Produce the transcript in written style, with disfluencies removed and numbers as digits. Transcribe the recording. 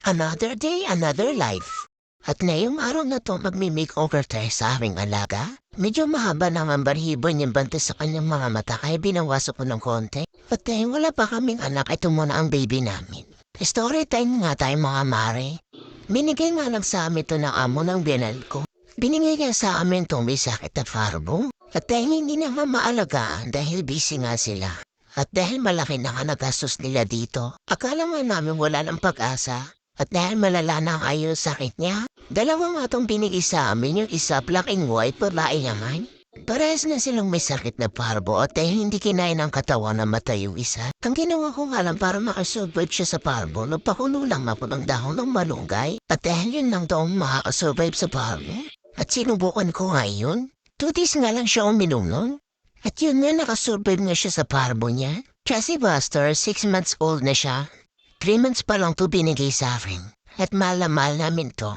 Another day, another life. At ngayong araw na to magmi-makeover tayo sa aming alaga. Medyo mahaba naman barhibon yung bante sa kanyang mga mata kaya binawasan ko ng konti. At dahil wala pa kaming anak, ito muna ang baby namin. Story time nga tayo mga mare. Binigay nga lang sa amin to ng amo ng biyanan ko. Binigay niya sa amin to may sakit na parbo. At dahil hindi na nga maalagaan dahil busy nga sila. At dahil malaki na nga nagastos nila dito, akala nga namin wala ng pag-asa. At dahil malala na kayo sakit niya, dalawa nga itong binigay sa amin, yung isa black and white, babae naman. Parehas na silang may sakit na parbo at dahil hindi kinain ng katawan na matay yung isa. Ang ginawa ko nga lang para makasurvive siya sa parbo, nagpakulo lang ako ng dahon ng malunggay. At dahil yun lang daw ang makakasurvive sa parbo. At sinubukan ko nga yun. 2 days nga lang siya uminom nun. At yun nga nakasurvive nga siya sa parbo niya. Siya si Buster, 6 months old na siya. 3 months pa lang to binigay sa akin. At mahal na mahal namin to.